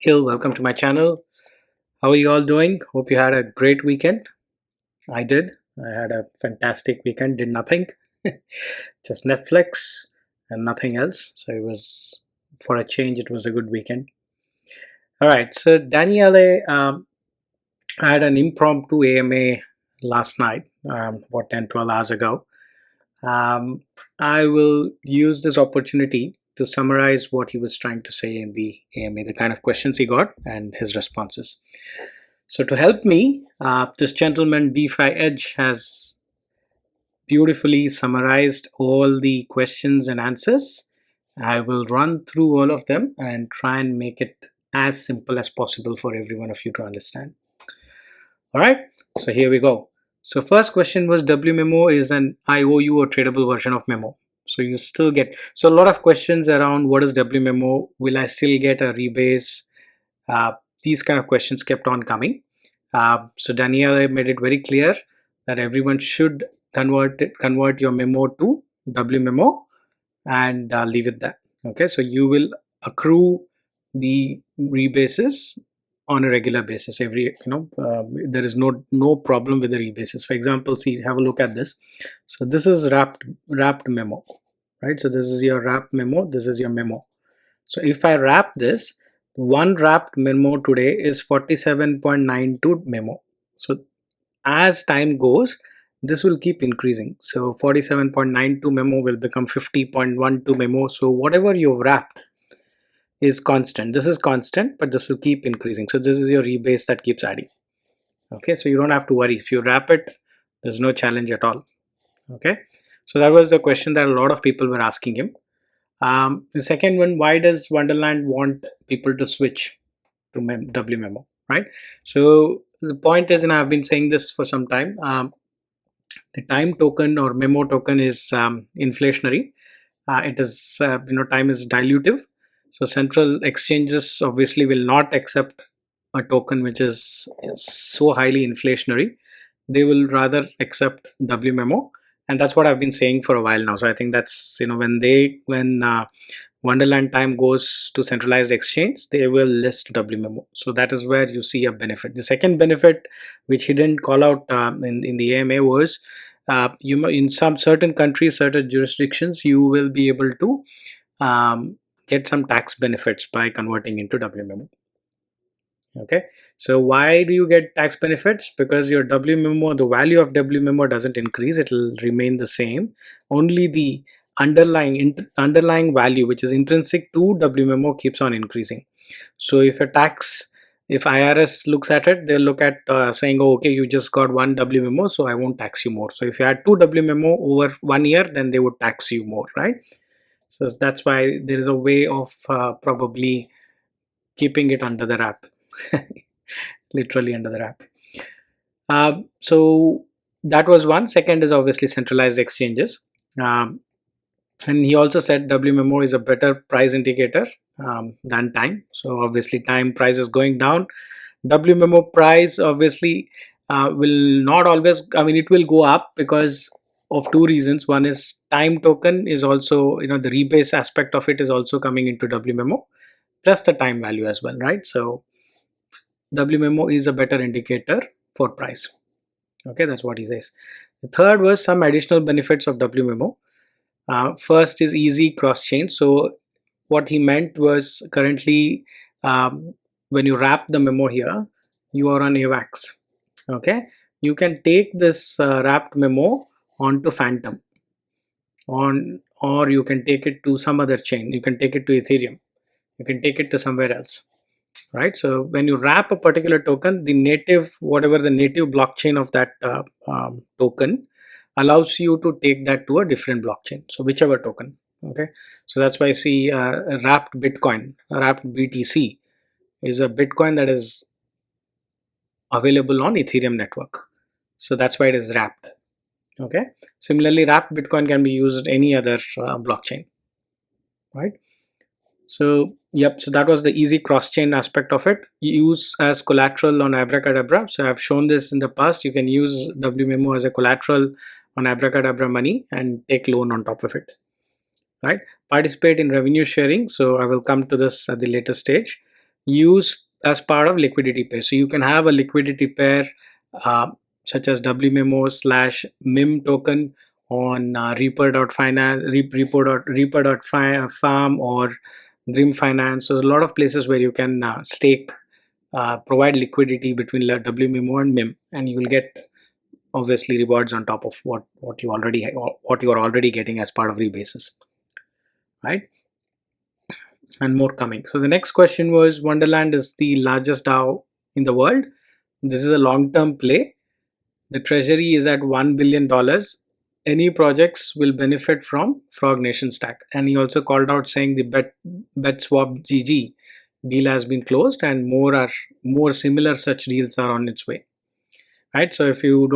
Nickhil, welcome to my channel. How are you all doing? Hope you had a great weekend. I did. I had a fantastic weekend, did nothing, just Netflix and nothing else. So it was, for a change, it was a good weekend. All right, so Daniele had an impromptu AMA last night, about 10 12 hours ago. I will use this opportunity to summarize what he was trying to say in the AMA, the kind of questions he got and his responses. So to help me, this gentleman DeFi Edge has beautifully summarized all the questions and answers. I will run through all of them and try and make it as simple as possible for every one of you to understand. All right, so here we go. So first question was WMemo is an IOU or tradable version of memo. So you still get, so a lot of questions around what is WMemo, will I still get a rebase? These kind of questions kept on coming. So Danielle made it very clear that everyone should convert your memo to WMemo and leave it there. Okay, so you will accrue the rebases on a regular basis. There is no problem with the rebases. For example, see, have a look at this. So this is wrapped memo, right? So this is your wrapped memo. This is your memo. So if I wrap this, one wrapped memo today is 47.92 memo. So as time goes, this will keep increasing. So 47.92 memo will become 50.12 memo. So whatever you've wrapped is constant. This is constant, but this will keep increasing. So this is your rebase that keeps adding. Okay, so you don't have to worry. If you wrap it, there's no challenge at all. Okay, so that was the question that a lot of people were asking him. The second one, why does Wonderland want people to switch to WMemo, right? So the point is, and I've been saying this for some time, the time token or memo token is inflationary. It is, time is dilutive. So central exchanges obviously will not accept a token which is so highly inflationary. They will rather accept WMemo. And that's what I've been saying for a while now. So I think that's, when Wonderland Time goes to centralized exchange, they will list WMemo. So that is where you see a benefit. The second benefit, which he didn't call out in the AMA, was in some certain countries, certain jurisdictions, you will be able to get some tax benefits by converting into WMemo. Okay, so why do you get tax benefits? Because your WMemo, the value of WMemo doesn't increase, it will remain the same. Only the underlying value, which is intrinsic to WMemo, keeps on increasing. So if IRS looks at it, they'll look at saying, oh, okay, you just got one WMemo, so I won't tax you more. So if you had two WMemo over 1 year, then they would tax you more, right? So that's why there is a way of probably keeping it under the wrap. Literally under the wrap. So that was one. Second is obviously centralized exchanges. And he also said WMemo is a better price indicator than time. So obviously time price is going down. WMemo price obviously will not always, it will go up because of two reasons. One is time token is also, the rebase aspect of it is also coming into WMemo, plus the time value as well, right? So WMemo is a better indicator for price. Okay, that's what he says. The third was some additional benefits of WMemo. First is easy cross chain. So what he meant was currently when you wrap the memo here, you are on AVAX. Okay, you can take this wrapped memo onto Phantom or you can take it to some other chain. You can take it to Ethereum. You can take it to somewhere else. Right, so when you wrap a particular token, whatever the native blockchain of that token allows you to take that to a different blockchain, so whichever token. Okay, so that's why I see a wrapped Bitcoin, a wrapped BTC is a Bitcoin that is available on Ethereum network, so that's why it is wrapped. Okay, similarly wrapped Bitcoin can be used any other blockchain, right? So yep, so that was the easy cross-chain aspect of it. Use as collateral on Abracadabra. So I've shown this in the past. You can use WMemo as a collateral on Abracadabra money and take loan on top of it, right? Participate in revenue sharing. So I will come to this at the later stage. use as part of liquidity pair. So you can have a liquidity pair such as WMEMO slash MIM token on Reaper.finance, Reaper.farm or Grim Finance. So there's a lot of places where you can stake, provide liquidity between WMEMO and MIM, and you will get obviously rewards on top of what you are already getting as part of rebases, right? And more coming. So the next question was, Wonderland is the largest DAO in the world. This is a long-term play. The treasury is at $1 billion. Any projects will benefit from Frog Nation stack. And he also called out saying the BetSwap GG deal has been closed and more similar such deals are on its way. Right. So if you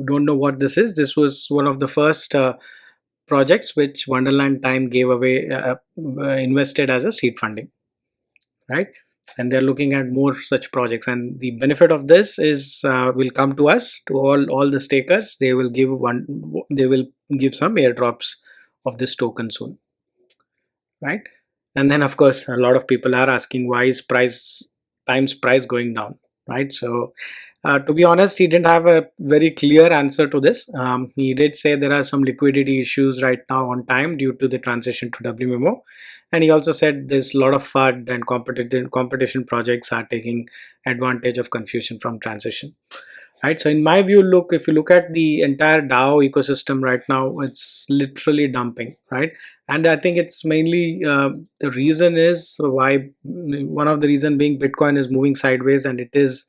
don't know what this is, this was one of the first projects which Wonderland Time gave away, invested as a seed funding, right? And they're looking at more such projects, and the benefit of this is will come to us, to all the stakers. They will give some airdrops of this token soon, right? And then of course a lot of people are asking, why is Time's price going down, right? So to be honest, he didn't have a very clear answer to this. He did say there are some liquidity issues right now on Time due to the transition to WMEMO. And he also said there's a lot of FUD and competition projects are taking advantage of confusion from transition. Right. So in my view, if you look at the entire DAO ecosystem right now, it's literally dumping, right? And I think it's mainly the reason is why, one of the reason being Bitcoin is moving sideways and it is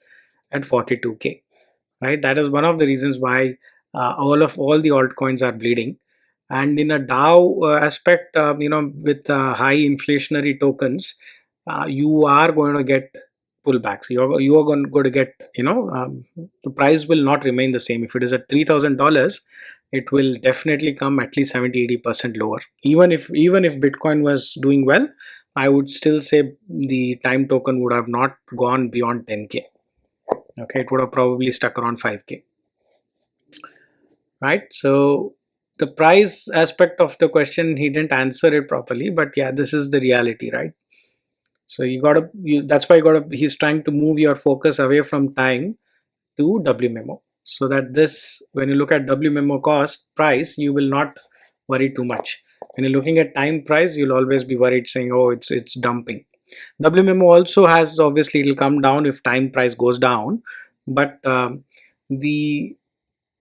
at 42K, right? That is one of the reasons why all the altcoins are bleeding. And in a DAO aspect, with high inflationary tokens, you are going to get pullbacks. You are going to get, the price will not remain the same. If it is at $3,000, it will definitely come at least 70-80% lower. Even if Bitcoin was doing well, I would still say the Time token would have not gone beyond 10K. Okay, it would have probably stuck around 5K. Right. So the price aspect of the question, he didn't answer it properly, but yeah, this is the reality, right? So that's why he's trying to move your focus away from Time to WMEMO, so that when you look at WMEMO cost price, you will not worry too much. When you're looking at Time price, you'll always be worried saying, oh, it's dumping. WMEMO also has, obviously it will come down if Time price goes down, but the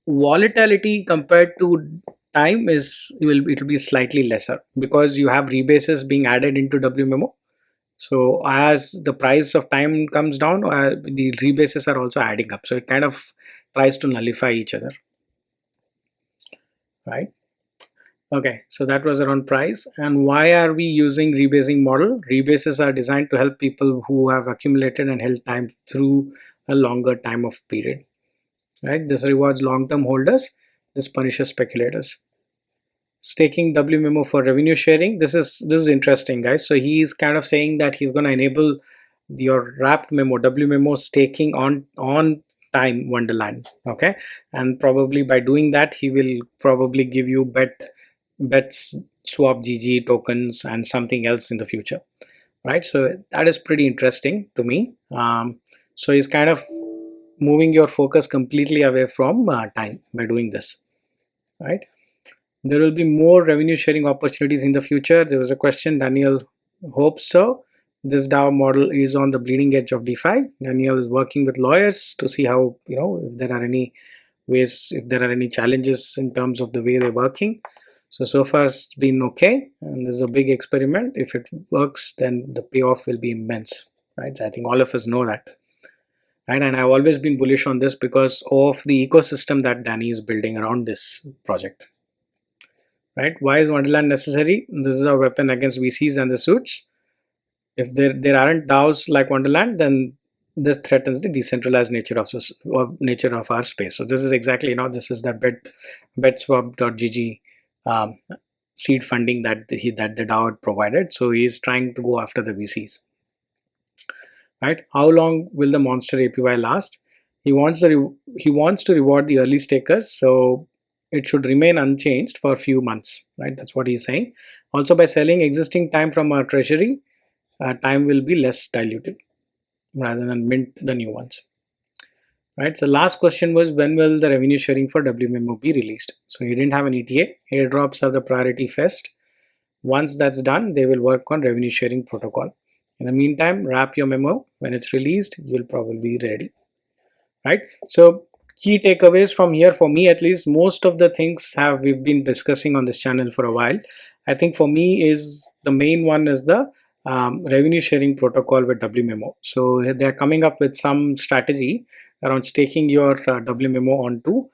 volatility compared to Time it will be slightly lesser because you have rebases being added into WMEMO. So as the price of Time comes down, the rebases are also adding up. So it kind of tries to nullify each other, right? Okay, so that was around price. And why are we using rebasing model? Rebases are designed to help people who have accumulated and held Time through a longer time of period, right? This rewards long-term holders. This punishes speculators. Staking WMEMO for revenue sharing. This is interesting, guys. So he is kind of saying that he's going to enable your wrapped memo, WMEMO staking on Time Wonderland. Okay, and probably by doing that, he will probably give you bets swap GG tokens and something else in the future, right? So that is pretty interesting to me. So he's kind of moving your focus completely away from Time by doing this, right? There will be more revenue sharing opportunities in the future. There was a question, Daniel hopes so. This DAO model is on the bleeding edge of DeFi. Daniel is working with lawyers to see how, if there are any challenges in terms of the way they're working. So far it's been okay, and there's a big experiment. If it works, then the payoff will be immense, right? I think all of us know that. Right? And I've always been bullish on this because of the ecosystem that Danny is building around this project. Right? Why is Wonderland necessary? This is a weapon against VCs and the suits. If there aren't DAOs like Wonderland, then this threatens the decentralized nature of our space. So this is exactly, this is that betswap.gg seed funding that the DAO had provided. So he is trying to go after the VCs. Right? How long will the monster APY last? He wants to reward the early stakers, so it should remain unchanged for a few months, right? That's what he's saying. Also, by selling existing Time from our treasury, time will be less diluted rather than mint the new ones. Right. So last question was, when will the revenue sharing for WMEMO be released? So you didn't have an ETA. Airdrops are the priority first. Once that's done, they will work on revenue sharing protocol. In the meantime, wrap your memo. When it's released, you'll probably be ready. Right. So key takeaways from here, for me at least, most of the things we've been discussing on this channel for a while. I think for me is the main one is the revenue sharing protocol with WMEMO. So they're coming up with some strategy around staking your WMEMO onto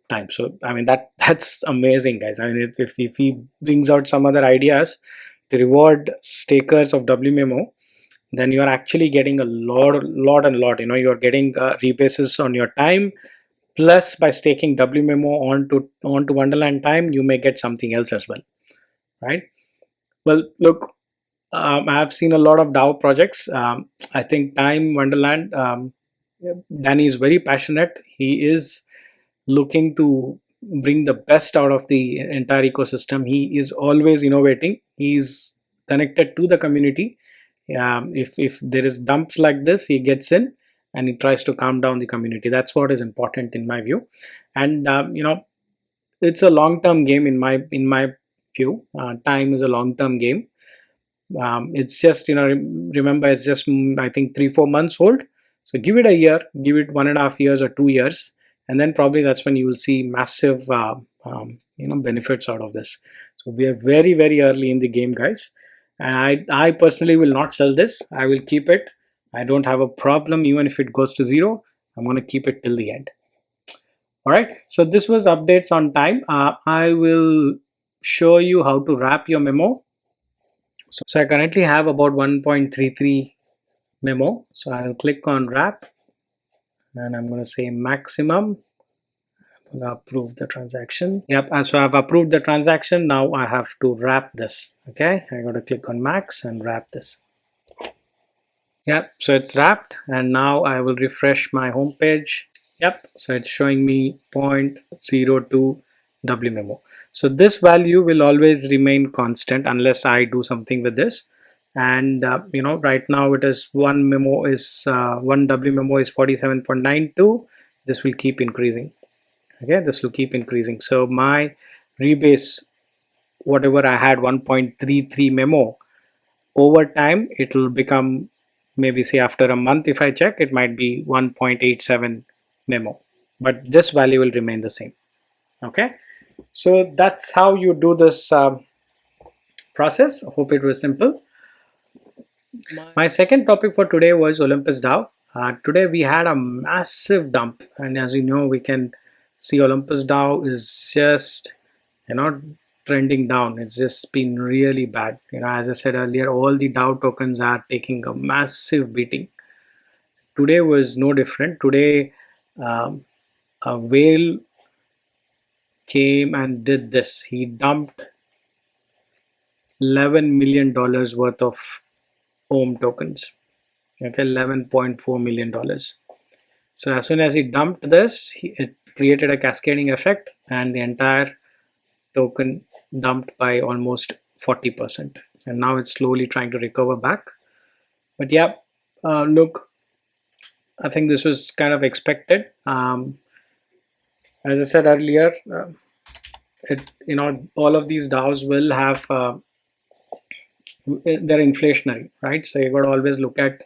time. So I mean that's amazing, guys. I mean if he brings out some other ideas to reward stakers of WMEMO, then you are actually getting a lot. You know, you are getting rebases on your time. Plus, by staking WMEMO onto Wonderland Time, you may get something else as well, right? Well, look, I have seen a lot of DAO projects. I think Time Wonderland, Danny is very passionate. He is looking to bring the best out of the entire ecosystem. He is always innovating. He's connected to the community. If there is dumps like this, he gets in and he tries to calm down the community. That's what is important in my view. And you know, it's a long-term game in my view. Time is a long-term game. It's just, you know, remember, it's just I think 3-4 months old. So give it a year, give it 1.5 years or 2 years, and then probably that's when you will see massive you know, benefits out of this. So we are very early in the game, guys, and I personally will not sell this. I will keep it. I don't have a problem even if it goes to zero. I'm going to keep it till the end. All right, so this was updates on time. I will show you how to wrap your memo. So I currently have about 1.33 memo. So I'll click on wrap and I'm going to say maximum. I'm going to approve the transaction. Yep, and so I've approved the transaction. Now I have to wrap this. Okay, I got to click on max and wrap this. Yep, so it's wrapped, and now I will refresh my home page. Yep, so it's showing me 0.02 WMEMO. So this value will always remain constant unless I do something with this. And you know, right now it is one WMEMO is 47.92. This will keep increasing. Okay, this will keep increasing. So my rebase, whatever I had 1.33 memo, over time it will become, maybe say after a month, if I check, it might be 1.87 memo, but this value will remain the same. Okay, so that's how you do this process. I hope it was simple. My second topic for today was Olympus DAO. Today we had a massive dump, and as you know, we can see Olympus DAO is just, you know, trending down. It's just been really bad. You know, as I said earlier, all the DAO tokens are taking a massive beating. Today was no different. Today a whale came and did this. He dumped $11 million worth of OHM tokens. Okay, $11.4 million. So as soon as he dumped this, it created a cascading effect, and the entire token dumped by almost 40%. And now it's slowly trying to recover back. But yeah, look, I think this was kind of expected. As I said earlier, you know, all of these DAOs will have they're inflationary, right? So you got to always look at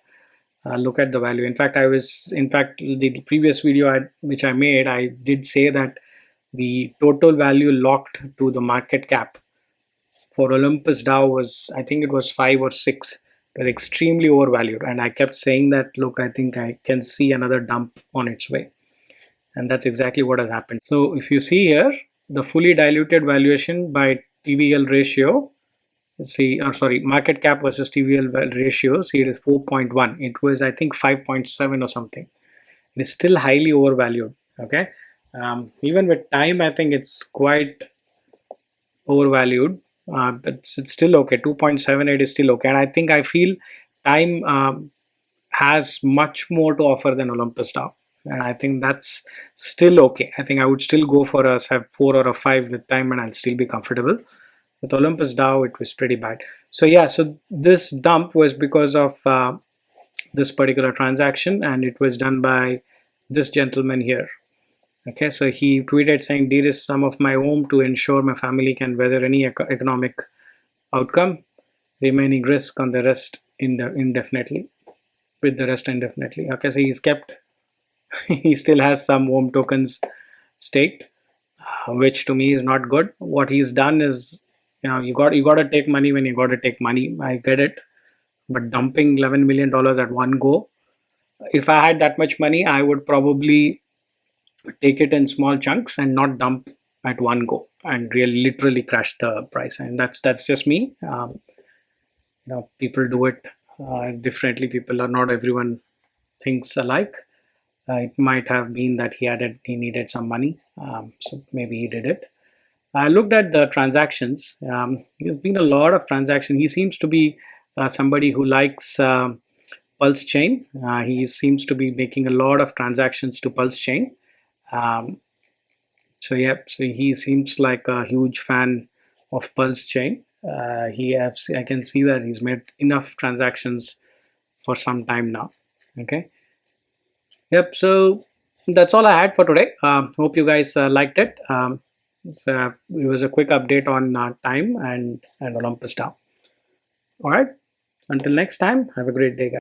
the value. In fact, the previous video which I made, I did say that the total value locked to the market cap for Olympus DAO was, I think it was 5 or 6. It was extremely overvalued, and I kept saying that, look, I think I can see another dump on its way, and that's exactly what has happened. So if you see here, the fully diluted valuation by TVL ratio, market cap versus TVL ratio, see, it is 4.1. It was, I think, 5.7 or something. It is still highly overvalued. Okay, even with time, I think it's quite overvalued, but it's still okay. 2.78 is still okay, and I feel time has much more to offer than Olympus DAO, and I think that's still okay. I think I would still go for a 4 or a 5 with time, and I'll still be comfortable. With Olympus DAO, it was pretty bad. So yeah, so this dump was because of this particular transaction, and it was done by this gentleman here. Okay, so he tweeted saying, de-risk some of my home to ensure my family can weather any economic outcome, remaining risk on the rest indefinitely, with the rest indefinitely. Okay, so he's kept, he still has some home tokens staked, which to me is not good. What he's done is, you got to take money when you got to take money. I get it, but dumping $11 million at one go. If I had that much money, I would probably take it in small chunks and not dump at one go and really literally crash the price. And that's just me. People do it differently. People are not everyone thinks alike. It might have been that he needed some money, so maybe he did it. I looked at the transactions. There's been a lot of transactions. He seems to be somebody who likes Pulse Chain. He seems to be making a lot of transactions to Pulse Chain. So he seems like a huge fan of Pulse Chain. I can see that he's made enough transactions for some time now. Okay. Yep. So that's all I had for today. Hope you guys liked it. So it was a quick update on time and Olympus DAO. All right. Until next time, have a great day, guys.